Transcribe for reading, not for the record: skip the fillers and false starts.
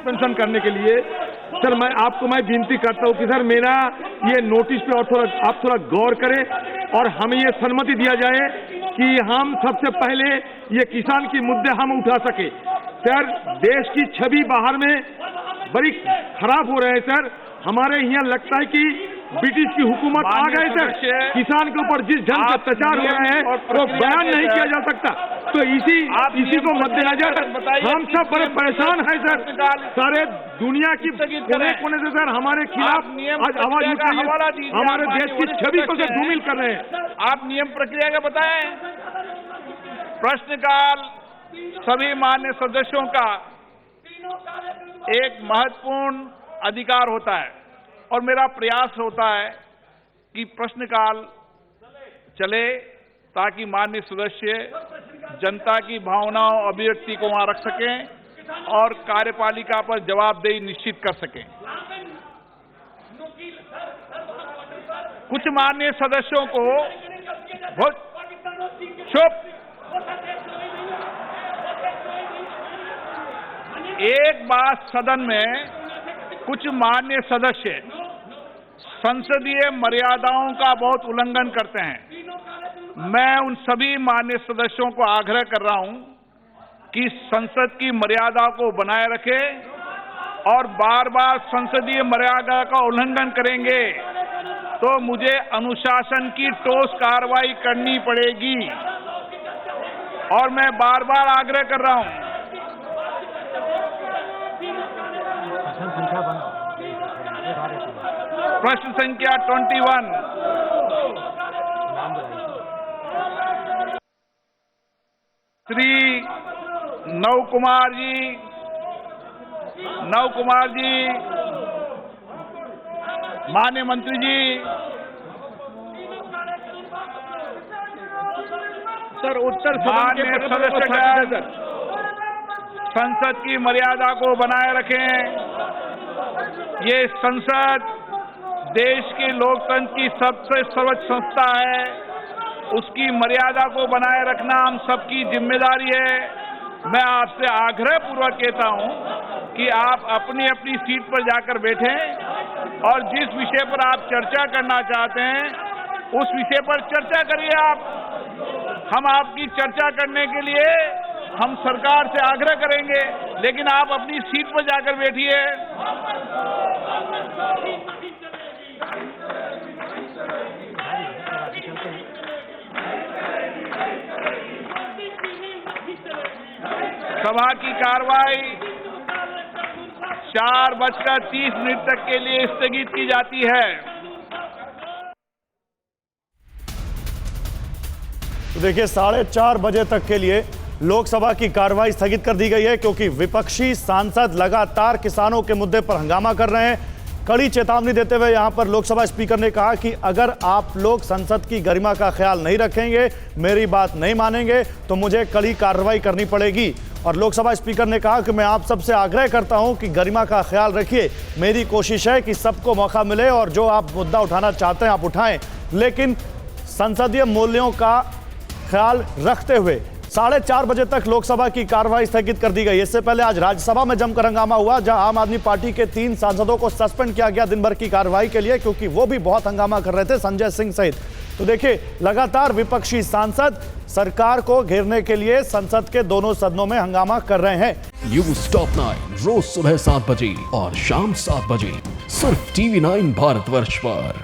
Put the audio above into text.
Suspension करने के लिए सर मैं विनती करता हूं कि सर मेरा ये नोटिस पे और आप थोड़ा गौर करें और हमें ये सहमति दिया जाए कि हम सबसे पहले ये किसान की मुद्दे हम उठा सके। सर देश की छवि बाहर में बड़ी खराब हो रहे हैं सर। हमारे यहाँ लगता है कि ब्रिटिश की हुकूमत आ गए सर। किसान के ऊपर जिस ढंग से अत्याचार हो रहे हैं वो बयान नहीं किया जा सकता। तो इसी को मद्देनजर हम सब बड़े परेशान हैं सर। सारे दुनिया की कोने से सर हमारे खिलाफ आज आवाज उठ रही है। हमारे देश की छवि को सर धूमिल कर रहे हैं। आप नियम प्रक्रिया का बताएं। प्रश्नकाल सभी मान्य सदस्यों का एक महत्वपूर्ण अधिकार होता है और मेरा प्रयास होता है कि प्रश्नकाल चले ताकि माननीय सदस्य जनता की भावनाओं अभिव्यक्ति को वहां रख सकें और कार्यपालिका पर जवाबदेही निश्चित कर सकें। कुछ माननीय सदस्यों को बहुत चुप एक बात सदन में कुछ माननीय सदस्य संसदीय मर्यादाओं का बहुत उल्लंघन करते हैं। मैं उन सभी माननीय सदस्यों को आग्रह कर रहा हूं कि संसद की मर्यादा को बनाए रखें और बार बार संसदीय मर्यादा का उल्लंघन करेंगे तो मुझे अनुशासन की ठोस कार्रवाई करनी पड़ेगी। और मैं बार बार आग्रह कर रहा हूं प्रश्न संख्या 21 श्री नव कुमार जी माननीय मंत्री जी। सर उत्तर माननीय सदस्य संसद की मर्यादा को बनाए रखें। ये संसद देश के लोकतंत्र की सबसे सर्वोच्च संस्था है। उसकी मर्यादा को बनाए रखना हम सबकी जिम्मेदारी है। मैं आपसे आग्रह पूर्वक कहता हूं कि आप अपनी अपनी सीट पर जाकर बैठें और जिस विषय पर आप चर्चा करना चाहते हैं उस विषय पर चर्चा करिए। हम आपकी चर्चा करने के लिए हम सरकार से आग्रह करेंगे, लेकिन आप अपनी सीट पर जाकर बैठिए। सभा की कार्रवाई 4:30 तक के लिए स्थगित की जाती है। तो देखिए 4:30 बजे तक के लिए लोकसभा की कार्रवाई स्थगित कर दी गई है क्योंकि विपक्षी सांसद लगातार किसानों के मुद्दे पर हंगामा कर रहे हैं। कड़ी चेतावनी देते हुए यहां पर लोकसभा स्पीकर ने कहा कि अगर आप लोग संसद की गरिमा का ख्याल नहीं रखेंगे, मेरी बात नहीं मानेंगे तो मुझे कड़ी कार्रवाई करनी पड़ेगी। और लोकसभा स्पीकर ने कहा कि मैं आप सबसे आग्रह करता हूं कि गरिमा का ख्याल रखिए। मेरी कोशिश है कि सबको मौका मिले और जो आप मुद्दा उठाना चाहते हैं आप उठाएं, लेकिन संसदीय मूल्यों का ख्याल रखते हुए 4:30 बजे तक लोकसभा की कार्रवाई स्थगित कर दी गई। इससे पहले आज राज्यसभा में जमकर हंगामा हुआ, जहां आम आदमी पार्टी के 3 सांसदों को सस्पेंड किया गया दिन भर की कार्रवाई के लिए, क्योंकि वो भी बहुत हंगामा कर रहे थे, संजय सिंह सहित। तो देखिए लगातार विपक्षी सांसद सरकार को घेरने के लिए संसद के दोनों सदनों में हंगामा कर रहे हैं। न्यूज़ टॉप 9 रोज सुबह 7 बजे और शाम 7 बजे सिर्फ TV9 भारतवर्ष पर।